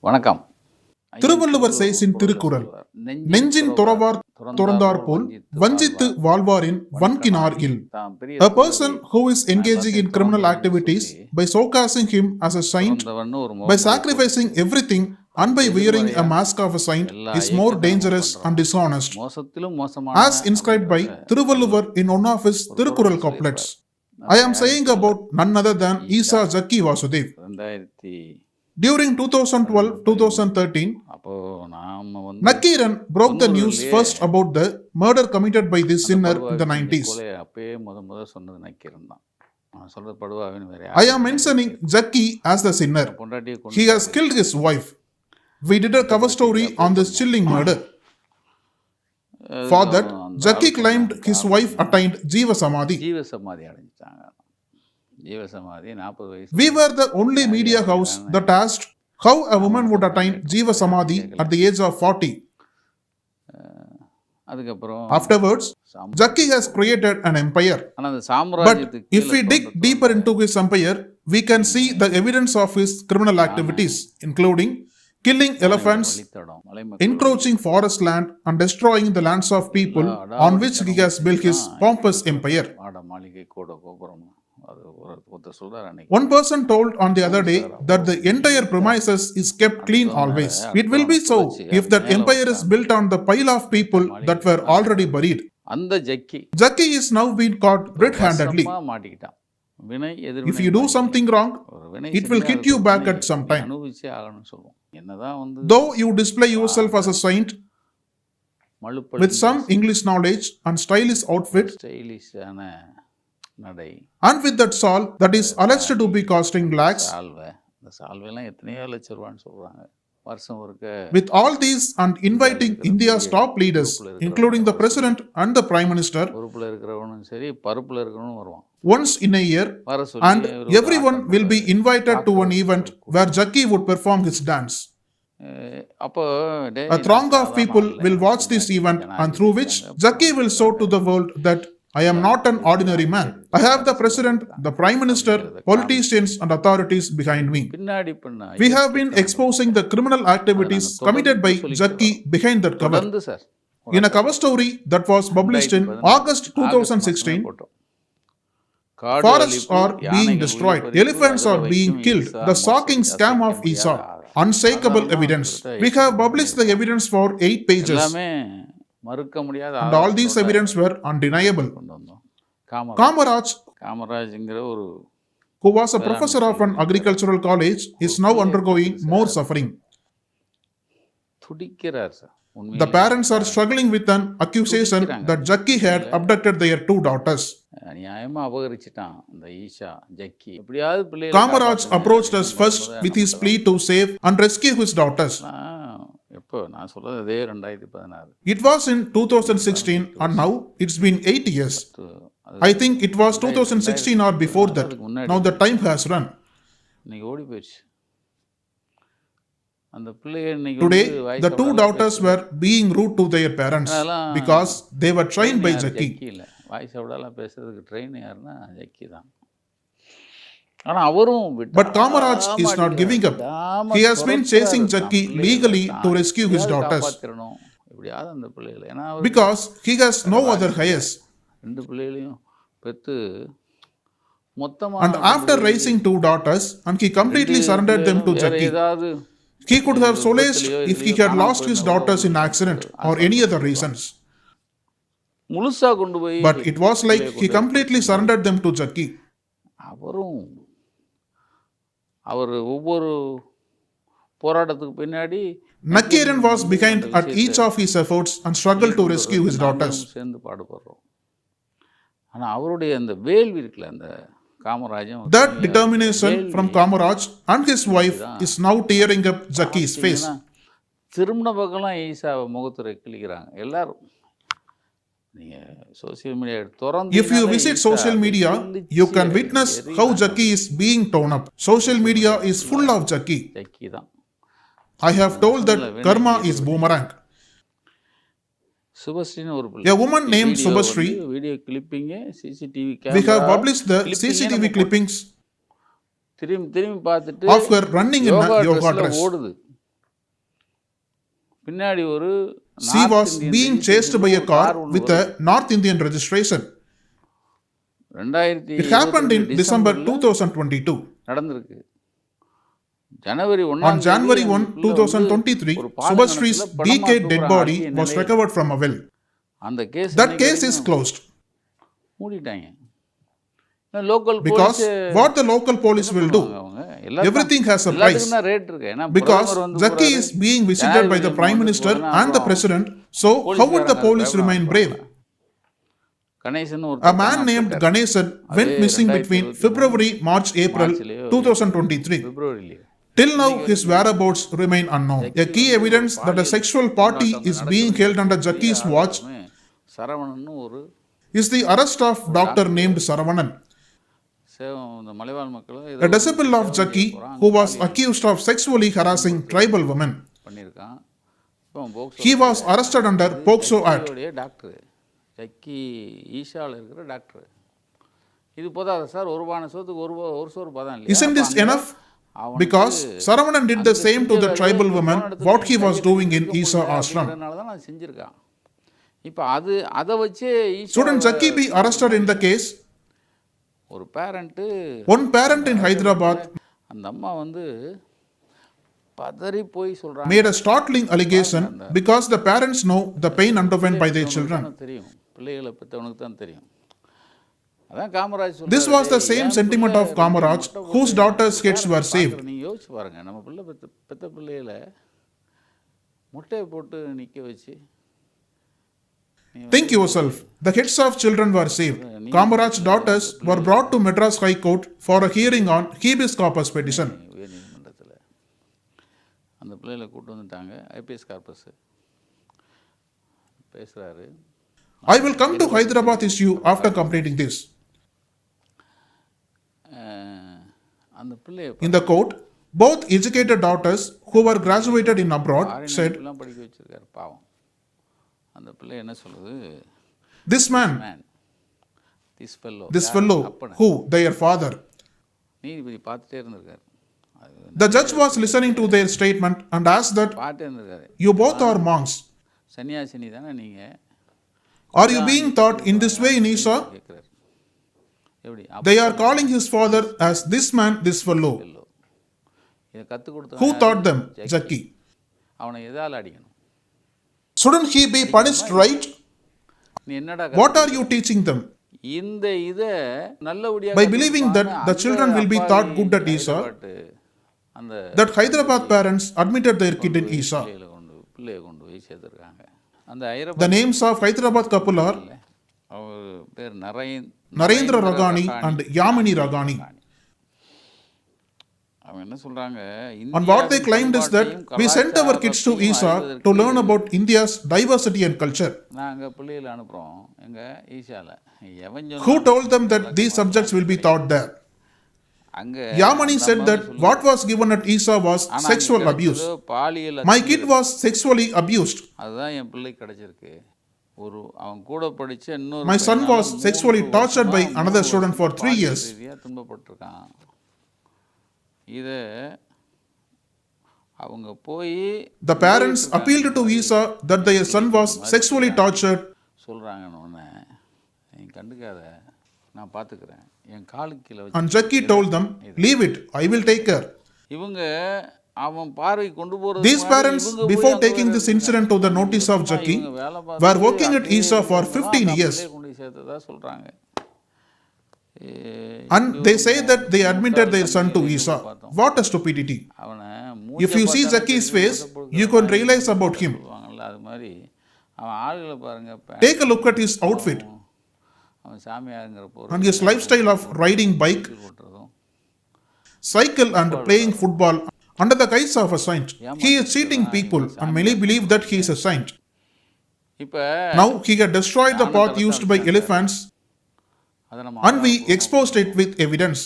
வணக்கம். திருவள்ளுவர் சேசின் திருக்குறள் நெஞ்சின் துறவார் துறந்தார் போல் வஞ்சித்து வாழ்வாரின் வன்கினார் இல். A person who is engaging in criminal activities by showcasing him as a saint, by sacrificing everything and by wearing a mask of a saint is more dangerous and dishonest, as inscribed by Thiruvalluvar in one of his Tirukkural couplets. I am saying about none other than Isha, Jaggi, Vasudev. During 2012-2013, Nakkheeran broke the news first about the murder committed by this sinner in the 90s. I am mentioning Jaggi as the sinner. He has killed his wife. We did a cover story on this chilling murder. For that, Jaggi claimed his wife attained Jiva Samadhi. We were the only media house that asked how a woman would attain Jiva Samadhi at the age of 40. Afterwards, Jaggi has created an empire. But if we dig deeper into his empire, we can see the evidence of his criminal activities, including killing elephants, encroaching forest land, and destroying the lands of people on which he has built his pompous empire. One person told on the other day that the entire premises is kept clean always. It will be so if that empire is built on the pile of people that were already buried. Jaggi is now being caught red-handedly. If you do something wrong, it will hit you back at some time. Though you display yourself as a saint with some English knowledge and stylish outfit, and with that shawl that is alleged to be costing lakhs, with all these and inviting India's top leaders, including the president and the prime minister, once in a year, and everyone will be invited to an event where Jaggi would perform his dance. A throng of people will watch this event, and through which Jaggi will show to the world that I am not an ordinary man. I have the president, the prime minister, politicians and authorities behind me. We have been exposing the criminal activities committed by Jaggi behind that cover. In a cover story that was published in August 2016, forests are being destroyed, elephants are being killed, the shocking scam of Isha, unshakable evidence. We have published the evidence for 8 pages. And all these evidence were undeniable. Kamaraj, who was a professor of an agricultural college, is now undergoing more suffering. The parents are struggling with an accusation that Jaggi had abducted their 2 daughters. Kamaraj approached us first with his plea to save and rescue his daughters. It was in 2016 and now it's been 8 years. I think it was 2016 or before that. Now the time has run. Today, the 2 daughters were being rude to their parents because they were trained by Jaggi. But Kamaraj is not giving up. He has been chasing Jaggi legally to rescue his daughters because he has no other heirs. And after raising 2 daughters, and he completely surrendered them to Jaggi. He could have solaced if he had lost his daughters in accident or any other reasons. But it was like he completely surrendered them to Jaggi. Nakkheeran was behind at each of his efforts and struggled to rescue his daughters. That determination from Kamaraj and his wife is now tearing up Jaggi's face. If you visit social media, you can witness how Jaggi is being torn up. Social media is full of Jaggi. I have told that karma is boomerang. A woman named Subhasri, we have published the CCTV clippings of her running in a yoga dress. பின்னாடி ஒரு She was being chased by a car with a North Indian registration. It happened in December 2022. நடந்திருக்கு. ஜனவரி On January 1, 2023, Subhasri's decayed dead body was recovered from a well. அந்த case That case is closed. மூடிட்டாங்க. Local Because what the local police will do, everything has a price. Because Jaggi is being visited by the Prime Minister and the President, so how would the police remain brave? A man named Ganesan went missing between February, March, April 2023. Till now, his whereabouts remain unknown. A key evidence that a sexual party is being held under Jaggi's watch is the arrest of doctor named Saravanan, a disciple of Jaggi who was accused of sexually harassing tribal women. He was arrested under POCSO Act. Jaggi ஈஷாவில் இருக்கிற doctor. இது போதாது sir, ஒரு பானை சோத்துக்கு ஒரு சோறு பதம் இல்லையா? Isn't this enough? Because Saravanan did the same to the tribal women what he was doing in Isha ashram. அதனால தான் செஞ்சிருக்கான். இப்போ அதை வச்சு Shouldn't Jaggi be arrested in the case? ஒரு parent, one parent in Hyderabad, அந்த அம்மா பதறி போய் சொல்றாங்க, made a startling allegation because the parents know the pain underwent by their children. தெரியும், பிள்ளைகளை பெற்றவனுக்கு தான் தெரியும். அதான் காமராஜ் சொல்றாரு. This was the same sentiment of Kamaraj, whose daughter's kids were saved. நீங்க யோசிச்சு பாருங்க, நம்ம பெத்த பிள்ளைகளை முட்டையை போட்டு நிக்க வச்சு. Think yourself, the heads of children were saved. Kamaraj's daughters were brought to Madras High Court for a hearing on habeas corpus petition. அந்த பிள்ளைகளை கூட்டு வந்துட்டாங்க. ஐபிஎஸ் கார்பஸ் பேசுறாரு. I will come to Hyderabad issue after completing this. அந்த பிள்ளை In the court, both educated daughters who were graduated in abroad said, படிக்க வச்சிருக்காரு பாவம். அந்த பிள்ளை என்ன சொல்லுது? This man, this fellow, who, their father. நீதிபதி பார்த்துட்டே இருந்திருக்காரு. The judge was listening to their statement and asked that, you both are monks. சன்னியாசினி தானே நீங்க? Are you being taught in this way in Isha? They are calling his father as this man, this fellow. Who taught them? Jaggi. அவனை எதால அடிக்கணும்? Shouldn't he be punished, right? What are you teaching them? இந்த இத நல்லபடியா by believing that the children will be taught good at Isha, that Hyderabad parents admitted their kid in Isha. The names of Hyderabad couple are Narendra Ragani and Yamini Ragani. And what they claimed is that we sent our kids to Isha to learn about India's diversity and culture. Who told them that these subjects will be taught there? Yamani said that what was given at Isha was sexual abuse. My kid was sexually abused. My son was sexually tortured by another student for 3 years. The parents appealed to Isha that their son was sexually tortured. And Jaggi told them, leave it, I will take care. These parents, before taking this incident to the notice of Jaggi, were working at Isha for 15 years. And they say that they admitted their son to Isha. What a stupidity. If you see Jaggi's face, you can realize about him. Take a look at his outfit and his lifestyle of riding bike, cycle and playing football under the guise of a saint. He is cheating people and many believe that he is a saint. Now he had destroyed the path used by elephants and we exposed it with evidence.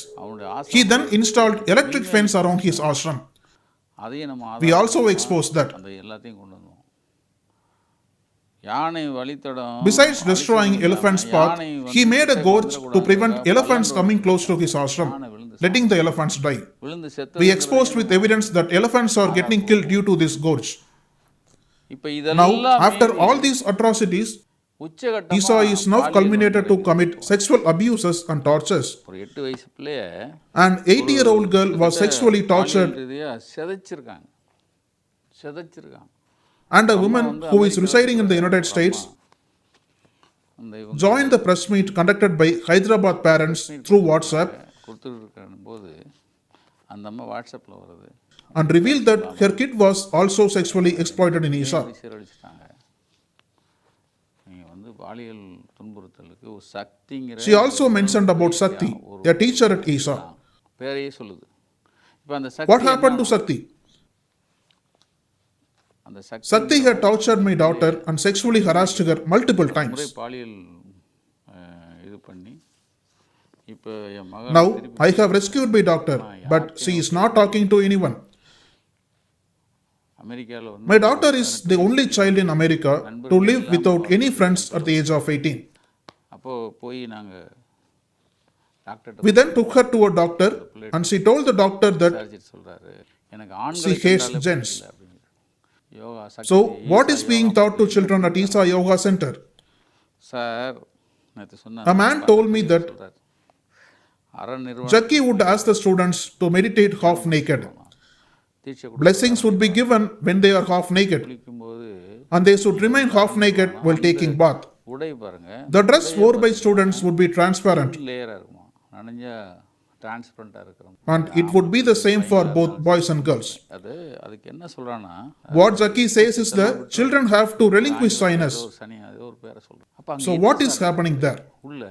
He then installed electric fence around his ashram. We also exposed that. Besides destroying elephant's path, he made a gorge to prevent elephants coming close to his ashram, letting the elephants die. We exposed with evidence that elephants are getting killed due to this gorge. இப்போ Now, இதெல்லாம் after மீறி all these atrocities, உச்சகட்டமா Isha is now பாலியல் culminated to வன்முறைக்கு commit sexual abuses and tortures. ஒரு 8 வயசு பிள்ளைய An 8-year-old girl was sexually பாலியல் tortured, ரீதியாக சிதைச்சிருக்காங்க. and a woman who is residing in the United States அந்த இவங்க joined the press meet conducted by Hyderabad parents through WhatsApp கொடுத்துட்டு போது அந்த அம்மா வாட்ஸ்அப்பில் வருது, and revealed that her kid was also sexually exploited in Isha. சீரழிச்சிட்டாங்க. நீங்கள் வந்து பாலியல் துன்புறுத்தலுக்கு ஒரு சக்திங்கிற She also mentioned about Sakti, a teacher at Isha. பேரையே சொல்லுது. இப்போ அந்த What happened to Sakti? அந்த சக்தி Sakti had tortured my daughter and sexually harassed her multiple முறை times. பாலியல் இது பண்ணி இப்போ என் Now, மகள் I have rescued my daughter, but she is not talking to anyone. அமெரிக்காவில் வந்து My daughter is the only child in America to live without any friends at the age of 18. அப்போது போய் நாங்கள் டாக்டர்கிட்ட We then took her to a doctor and she told the doctor that விசாரிச்சுட்டு சொல்கிறாரு, எனக்கு she ஆண்களை hates கண்டாலே gents. பிடிக்கல அப்படிங்கிற யோகா சக்தி. So, what is being taught to children at Isha Yoga Center? Sir நேற்று சொன்ன A man told me that அரண் நிறுவனம் Jaggi would ask the students to meditate half naked. தீட்சை Blessings would be given when they are half naked, குளிக்கும்போது and they should remain half naked while taking bath. உடை பாருங்க The dress worn by students would be transparent, லேயராக இருக்குமா, நனைஞ்சா டிரான்ஸ்பரண்ட்டாக இருக்கிறோம். and it would be the same for both boys and girls. அதுக்கு என்ன சொல்கிறான்னா, What Jaggi says is that children have to relinquish shyness. சனி அது ஒரு பேரை சொல்கிறோம். அப்போ So, what is happening there? உள்ள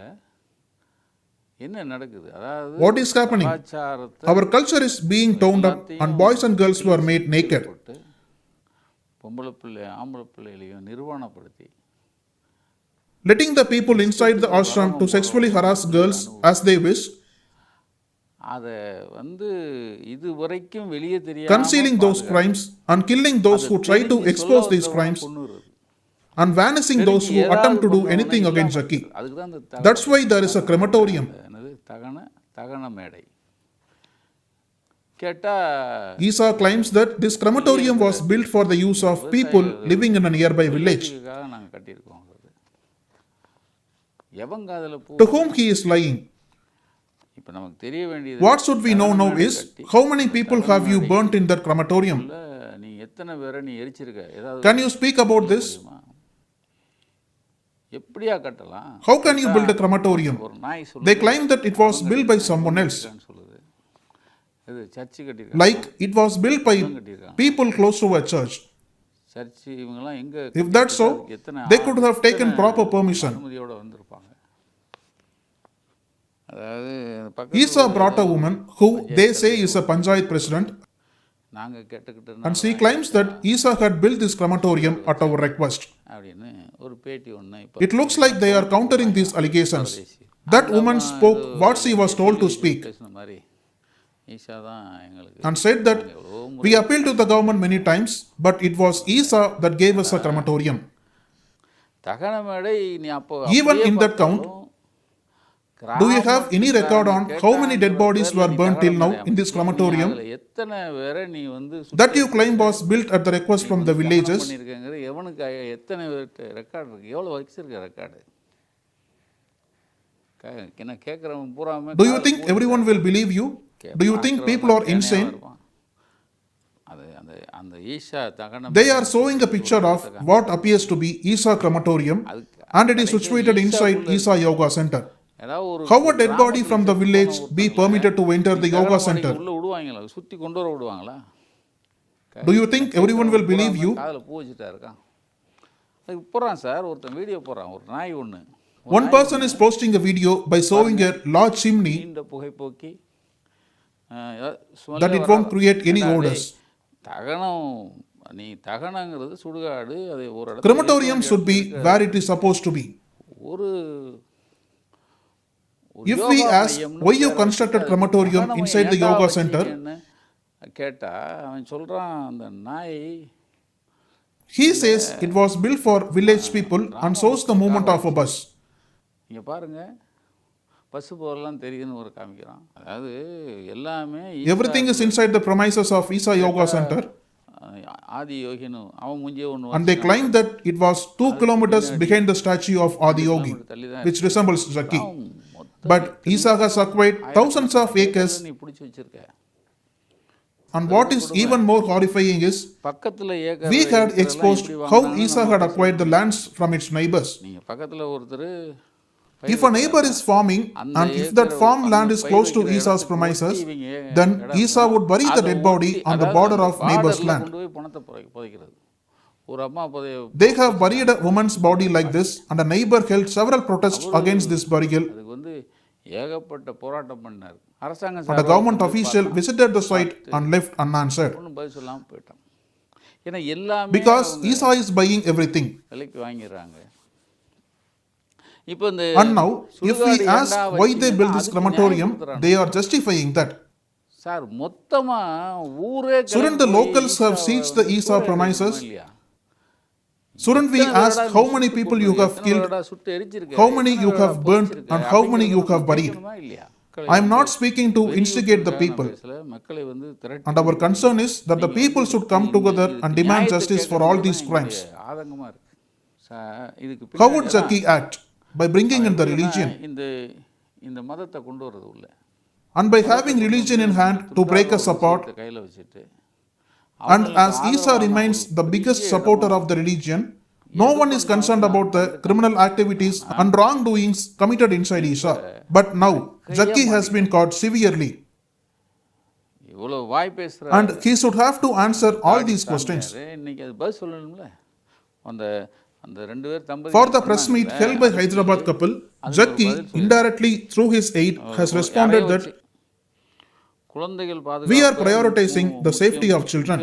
என்ன நடக்குது? அதாவது What is happening? கலாச்சாரத்தை Our culture is being toned up, and boys and girls were made naked. போட்டு பொம்பளை பிள்ளை ஆம்பளை பிள்ளைகளையும் நிர்வாணப்படுத்தி Letting the people inside the ashram to sexually harass girls as they wish, அதை வந்து இது வரைக்கும் வெளியே தெரியாம concealing those crimes and killing those who try to expose these crimes, and vanishing those who attempt to do anything against Jaggi. அதுக்கு தான் இந்த That's why there is a crematorium. என்னது தகன மேடை கேட்டா Isha claims that this crematorium was built for the use of people living in a nearby village. நாங்கள் கட்டியிருக்கோம். எவங்க அதில் To whom he is lying? இப்போ நமக்கு தெரிய வேண்டியது, What should we know now is how many people have you burnt in that crematorium? நீ எத்தனை பேரை நீ எரிச்சிருக்க, ஏதாவது Can you speak about this? எப்படியா கட்டலாம்? How can you build a crematorium? ஒரு நாய் They claim that it was built by someone else, சொல்லுது, இது சர்ச்சு கட்டியிருக்காங்க, like it was built by people close to a church. Church இவங்கெல்லாம் எங்க If that's so, எத்தனை they could have taken proper permission. அனுமதியோட வந்திருப்பாங்க. அதாவது பக்கத்து Isha brought a woman who they say is a panchayat president, நாங்கள் கேட்டுக்கிட்டு and she claims that Isha had built this crematorium at our request. அப்படின்னு ஒரு பேட்டி ஒன்று இப்போ It looks like they are countering these allegations. That woman spoke what she was told to speak பேசின மாதிரி ஈஷா தான் எங்களுக்கு and said that we appealed to the government many times, but it was Isha that gave us a crematorium. தகன மேடை நீ அப்போ Even in that count, do you have any record on how many dead bodies were burnt till now in this crematorium எத்தனை பேரை நீ வந்து that you claim was built at the request from the villages? பண்ணியிருக்கேங்கிற எவனுக்கு எத்தனை record இருக்கு, எவ்வளோ வச்சிருக்க record? என்ன கேட்குறவன் பூராமே Do you think everyone will believe you? Do you think people are insane? அது அந்த அந்த ஈஷா தகன They are showing a picture of what appears to be Isha crematorium, and it is situated inside Isha Yoga Center. ஏதாவது ஒரு How a dead body from the village be permitted to enter the yoga center? உள்ள விடுவாங்களா, சுற்றி கொண்டு வர விடுவாங்களா? Do you think everyone will believe you? காதில் பூ வச்சுட்டா இருக்கான். அதுக்கு போகிறான் சார், ஒருத்தன் வீடியோ போடுறான், ஒரு நாய் ஒன்று. One person is posting a video by showing a large chimney நீண்ட புகைப்போக்கி that it won't create any odors. தகனம் நீ தகனங்கிறது சுடுகாடு, அது ஒரு இடத்துல Crematorium should be where it is supposed to be. ஒரு If we ask why you constructed crematorium inside the yoga center, கேட்டா அவன் சொல்றான் அந்த நாய் he says it was built for village people and shows the movement of a bus. இங்க பாருங்க, bus போரெல்லாம் தெரியுதுன்னு ஒரு காமிக்கிறான். அதாவது எல்லாமே Everything is inside the premises of Isha Yoga Center. ஆதி யோகின்னு அவன் மூஞ்சியே ஒன்று And they claimed that it was 2 kilometers behind the statue of Adi Yogi, which resembles Jaggi. But Isha has acquired thousands of acres. நீ பிடிச்சி வச்சிருக்க. And what is even more horrifying is, பக்கத்தில் acre we had exposed how Isha had acquired the lands from its neighbors. நீங்கள் பக்கத்தில் ஒருத்தர் If a neighbor is farming and if that farm land is close to Isha's premises, then Isha would bury the dead body on the border of neighbor's land. கொண்டு போய் பணத்தை புதைக்கிறது. ஒரு அம்மா They have buried a woman's body like this, and a neighbor held several protests against this burial. அதுக்கு வந்து ஏகப்பட்ட போராட்டம் பண்ணார். அரசாங்கம் And a government official visited the site and left unanswered. ஒன்றும் பதில் சொல்லாமல் போயிட்டான். ஏன்னா எல்லாமே Because Isha is buying everything. விலைக்கு வாங்கிடுறாங்க. இப்போ இந்த And now, if we ask why they built this crematorium, they are justifying that. Sir மொத்தமா ஊரே Shouldn't the locals have seized the Isha premises? Shouldn't we ask how many people you have killed, சுட்டு எரிச்சிருக்க, how many you have burnt, and how many you have buried? I am not speaking to instigate the people. மக்களை வந்து திரட்டி And our concern is that the people should come together and demand justice for all these crimes. ஆதங்கமா இருக்கு. இதுக்கு How would Jaggi act? By bringing in the religion. இந்த மதத்தை கொண்டு வரது உள்ள. And by having religion in hand to break us apart. கையில வச்சிட்டு. And as Isha remains the biggest supporter of the religion, no one is concerned about the criminal activities and wrongdoings committed inside Isha. But now, Jaggi has been caught severely. இவ்வளவு வாய் பேசுற And he should have to answer all these questions. இன்னைக்கு அது பதில் சொல்லணும்ல. அந்த அந்த ரெண்டு பேர் தம்பதி For the press meet held by Hyderabad couple, Jaggi, indirectly through his aide, has responded that we are prioritizing the safety of children.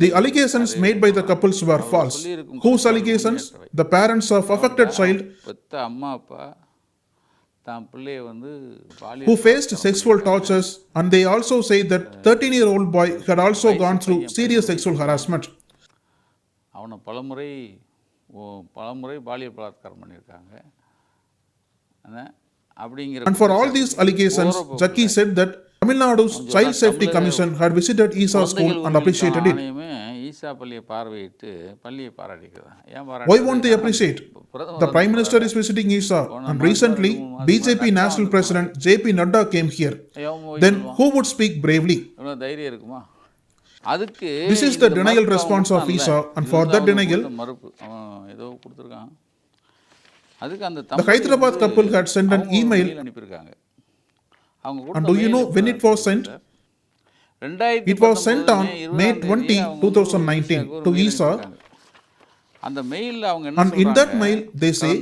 The allegations made by the couples were false. Whose allegations? The parents of affected child who faced sexual tortures, and they also say that 13-year-old boy had also gone through serious sexual harassment. அவனை பலமுறை பாலியல் பலாத்காரம் பண்ணியிருக்காங்க. And for all these allegations, Jaggi said that Tamil Nadu's Child Safety Commission had visited Isha school and appreciated it. Why won't they appreciate? The Prime Minister is visiting Isha, and recently BJP National President JP Nadda came here. Then who would speak bravely? This is the denial response of Isha, and for that denial, the Hyderabad couple had sent an email. And do you know when it was sent? It was sent on May 20, 2019 to Isha. And in that mail, they say,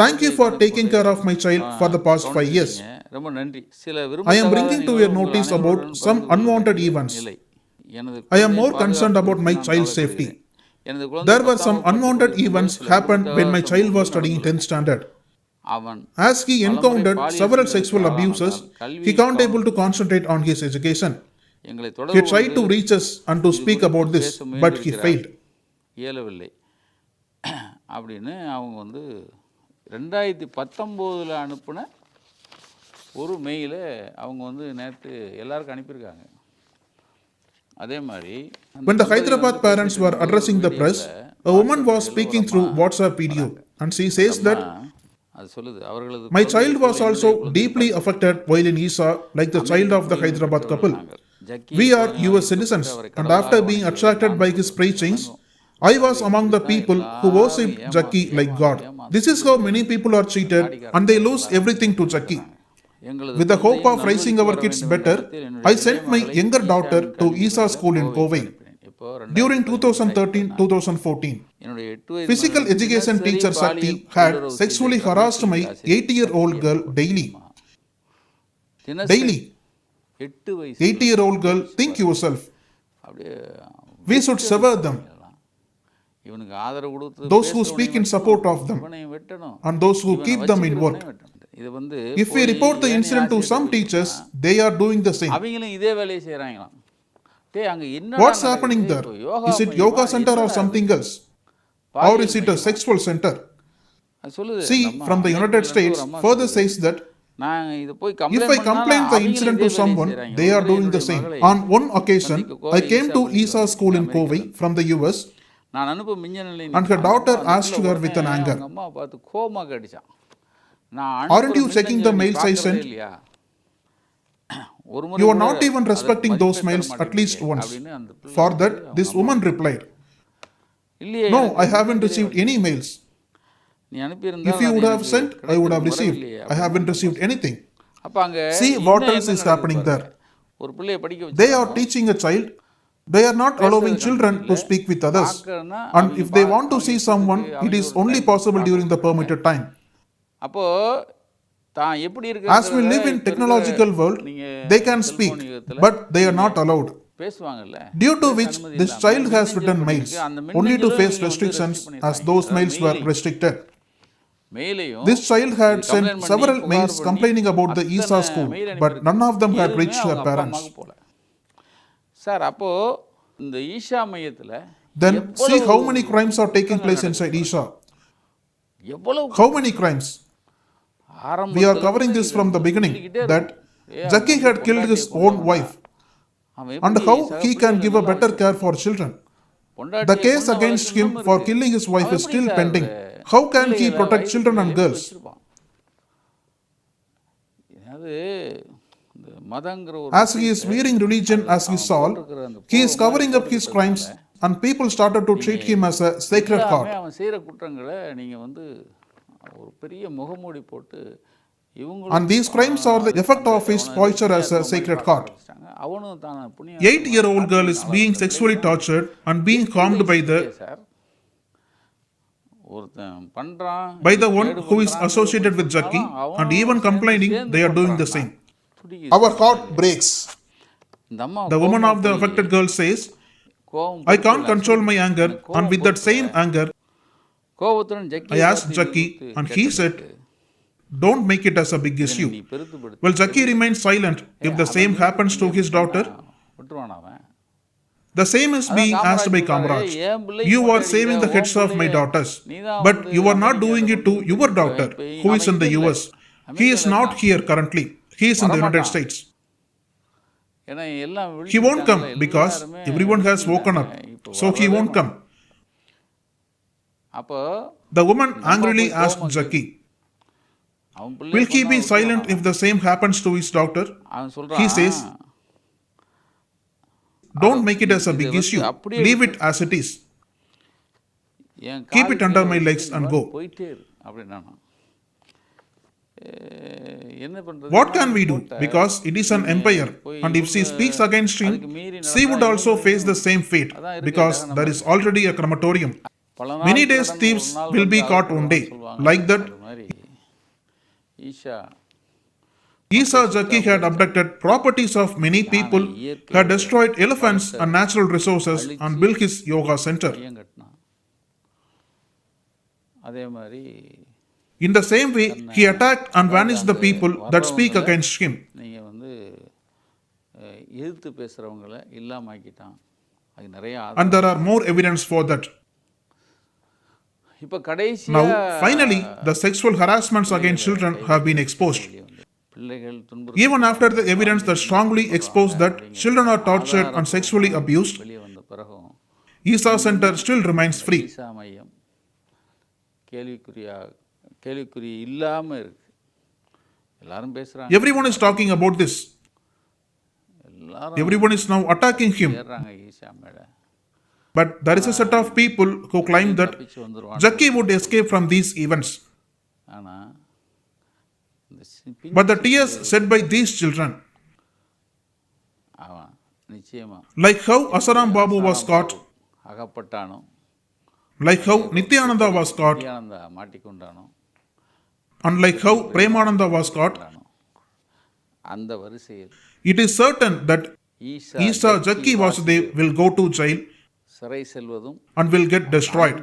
"Thank you for taking care of my child for the past 5 years. I am bringing to your notice about some unwanted events. I am more concerned about my child's safety. There were some unwanted events happened when my child was studying 10th standard. As he encountered several sexual abuses, he can't able to concentrate on his education. He tried to reach us and to speak about this, but he failed." இயலவில்லை அப்படின்னு அவங்க வந்து 2019 அனுப்பின ஒரு மெயிலை அவங்க வந்து நேற்று எல்லாருக்கும் அனுப்பியிருக்காங்க. அதே மாதிரி when the Hyderabad parents were addressing the press, a woman was speaking through WhatsApp video, and she says that அது சொல்லுது அவர்களது my child was also deeply affected while in Isha like the child of the Hyderabad couple. We are US citizens, and after being attracted by his preachings, I was among the people who worshipped Jaggi like God. This is how many people are cheated, and they lose everything to Jaggi. With the hope of raising our kids better, I sent my younger daughter to Isha school in Kovai. During 2013-2014, physical education teacher Sakti had sexually harassed my 8-year-old girl daily. 80-year-old girl, think yourself. We should sever them. Those who speak in support of them, and those who keep them in work. If we report the incident to some teachers, they are doing the same. What's happening there? Is it yoga center or something else? Or is it a sexual center? See, from the United States, further says that நான் இதை போய் If complaint I பண்ணாலும் complain the அவங்களும் incident இதே to வேலையை someone, செய்கிறாங்க. they are ஒரு முறை doing the என்னுடைய same. மகளை On one occasion, சந்திக்க Kovai I came Isha to பள்ளிக்கு Isha வந்தேன். school in அமெரிக்கால Kovai இருந்து. from the US, நான் அனுப்ப மிஞ்சனில் and her daughter asked her with an anger, அவங்க அம்மா பார்த்து கோவமாக அடிச்சான். நான் "Aren't you அனுப்புற checking the மின்னஞ்சலை நீ mails I பார்க்கறதே sent? இல்லையா? ஒரு முறை You are கூட not even அதற்கு respecting those மதிப்பே தர mails at least மாட்டேங்கிறீங்க once." அப்படின்னு அந்த பிள்ளை For வந்து that, அவங்க this அம்மா woman replied, இல்லையே "No, எனக்கு I haven't மின்னஞ்சலே received வரலையே. any mails. நீ If அனுப்பியிருந்தால் you அது would have எனக்கு sent, I would have கிடைத்திருக்கும், received. வரவில்லையே I அப்படின்னு haven't அந்த அம்மா received சொன்னாங்க. anything." அப்போ அங்கே See இன்னும் what என்ன else is நடக்குது happening பாருங்க. there. ஒரு பிள்ளையை படிக்க They are வச்சிருக்கோம். teaching a child. They are not allowing children to speak with others. பார்க்கறதுனா And அவங்க if they want to அவங்க see இஷ்டத்துக்கு someone, it அவங்க is ஒரு only time possible during the பார்க்க permitted time. அப்போ தான் எப்படி As we live in technological world, they can speak, but they are not allowed. பேசுவாங்கல்ல. Due to which, this child has written mails, only to face restrictions as those mails were restricted. மேலையும் This child had sent several mails complaining about the Isha school, but none of them had reached her parents. Sir அப்போ இந்த ஈஷா மையத்தில் Then see how many crimes are taking place inside Isha. எவ்வளவு How many crimes? We are covering this from the beginning, that Jaggi had killed his own wife, and how he can give a better care for children. The case against him for killing his wife is still pending. How can he protect children and girls? As he is wearing religion as his soul, he is covering up his crimes, and people started to treat him as a sacred heart. அவன் செய்கிற குற்றங்களை நீங்கள் வந்து ஒரு பெரிய முகமூடி போட்டு And these crimes are the effect of his posture as a sacred heart. அவனும் தான் புண்ணிய 8-year-old girl is being sexually tortured and being harmed by ஒருத்தன் பண்றான் by the one who is associated with Jaggi, and even complaining they are doing the same. Our heart breaks. The woman of the affected girl says, "I can't control my anger, and with that same anger, I asked Jaggi, and he said, don't make it as a big issue." Well, Jaggi remains silent if the same happens to his daughter. The same is being asked by Kamraj. You are saving the heads of my daughters, but you are not doing it to your daughter, who is in the US. He is not here currently. He is in the United States. He won't come because everyone has woken up, so he won't come. The woman angrily asked Jaggi, will he be silent if the same happens to his daughter? He says, don't make it as a big issue. Leave it as it is. Keep it under my legs and go. What can we do? Because it is an empire, and if she speaks against him, she would also face the same fate, because there is already a crematorium. Many days thieves will be caught one day. Like that, Isha Jaggi had abducted properties of many people, had destroyed elephants and natural resources, and built his yoga center. In the same way, he attacked and vanished the people that speak against him. And there are more evidence for that. Now, finally, the sexual harassments against children have been exposed. Even after the evidence that strongly exposed that children are tortured and sexually abused, Isha Center still remains free. Everyone is talking about this. Everyone is now attacking him. But there is a set of people who claim that Jaggi would escape from these events. But the tears shed by these children, like how Asaram Babu was caught, like how Nityananda was caught, and like how Premananda was caught, it is certain that Isha Jaggi Vasudev will go to jail and will get destroyed.